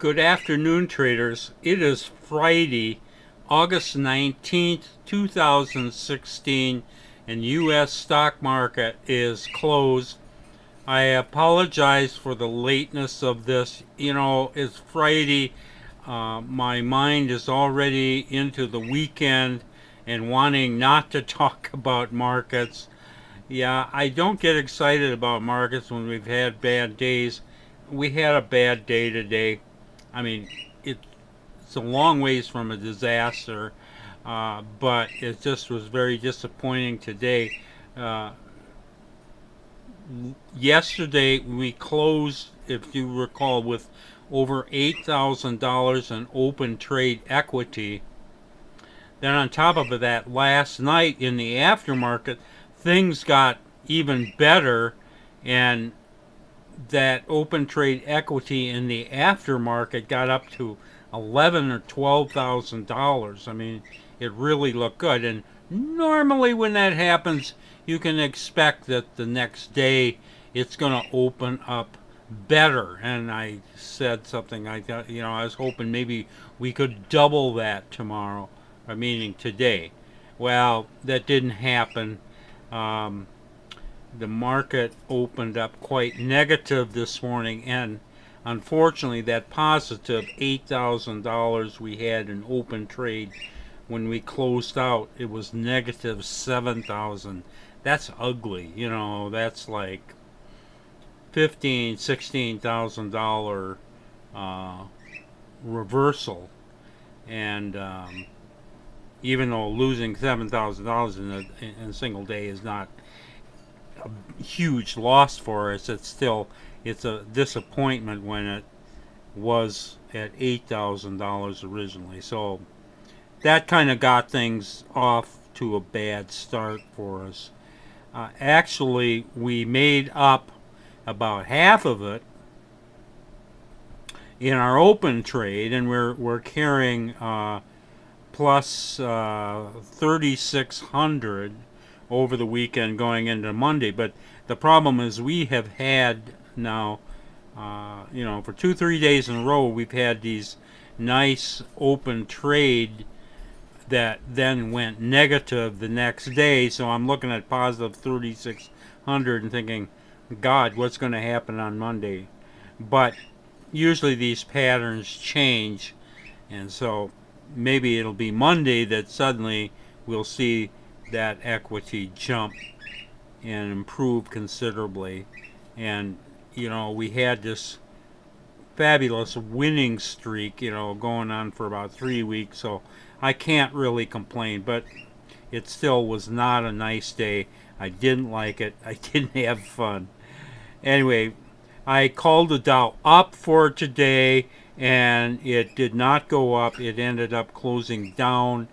Good afternoon, traders. It is Friday, August 19th, 2016, and U.S. stock market is closed. I apologize for the lateness of this. It's Friday. My mind is already into the weekend and wanting not to talk about markets. Yeah, I don't get excited about markets when we've had bad days. We had a bad day today. I mean, it's a long ways from a disaster, but it just was very disappointing today. Uh, Yesterday we closed, if you recall, with over $8,000 in open trade equity. Then on top of that, last night in the aftermarket, things got even better, and that open trade equity in the aftermarket got up to $11,000 or $12,000. I mean, it really looked good. And normally, when that happens, you can expect that the next day it's going to open up better. And I said something I thought, I was hoping maybe we could double that tomorrow, meaning today. Well, that didn't happen. Um, the market opened up quite negative this morning, and unfortunately that positive $8,000 we had in open trade, when we closed out it was negative 7,000. That's ugly. That's like $15,000-$16,000 reversal. And even though losing $7,000 in a single day is not a huge loss for us, it's a disappointment when it was at $8,000 originally. So that kind of got things off to a bad start for us. Actually, we made up about half of it in our open trade, and we're carrying plus 3,600 over the weekend going into Monday. But the problem is we have had now, for 2-3 days in a row, we've had these nice open trade that then went negative the next day. So I'm looking at positive 3,600 and thinking, God, what's going to happen on Monday? But usually these patterns change, and so maybe it'll be Monday that suddenly we'll see that equity jump and improve considerably. And we had this fabulous winning streak going on for about 3 weeks, so I can't really complain. But it still was not a nice day. I didn't like it. I didn't have fun. Anyway, I called the Dow up for today, and it did not go up. It ended up closing down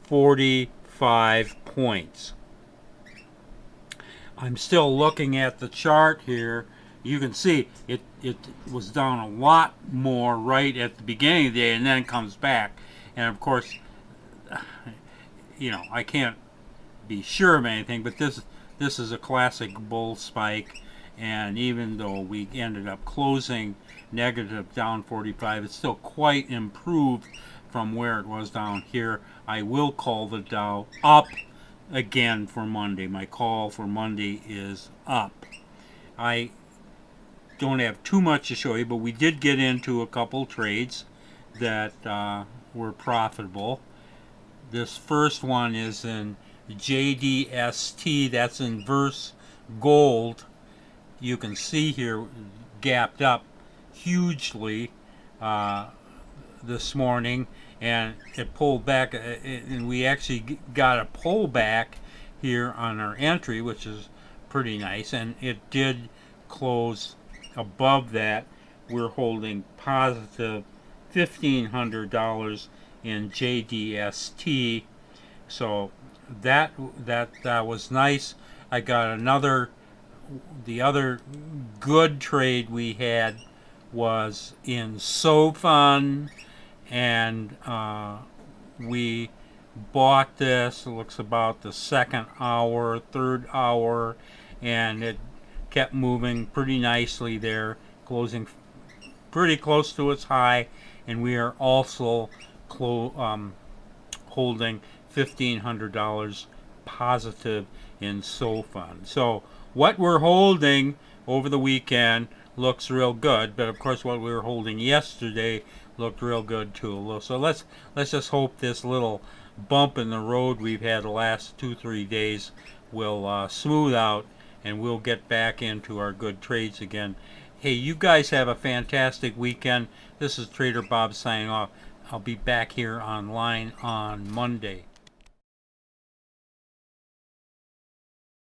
45 points. I'm still looking at the chart here. You can see it was down a lot more right at the beginning of the day, and then comes back. And of course, I can't be sure of anything, but this is a classic bull spike. And even though we ended up closing negative down 45, it's still quite improved from where it was down here. I will call the Dow up again for Monday. My call for Monday is up. I don't have too much to show you, but we did get into a couple trades that were profitable. This first one is in JDST, that's inverse gold. You can see here gapped up hugely this morning, and it pulled back, and we actually got a pullback here on our entry, which is pretty nice, and it did close above that. We're holding positive $1,500 in JDST, so that was nice. I got the other good trade we had was in SoFun, and we bought this. It looks about the second hour, third hour, and it kept moving pretty nicely there, closing pretty close to its high, and we are also holding $1,500 positive in SoFund. So what we're holding over the weekend looks real good, but of course what we were holding yesterday looked real good too. So let's just hope this little bump in the road we've had the last 2-3 days will smooth out, and we'll get back into our good trades again. Hey, you guys have a fantastic weekend. This is Trader Bob signing off. I'll be back here online on Monday.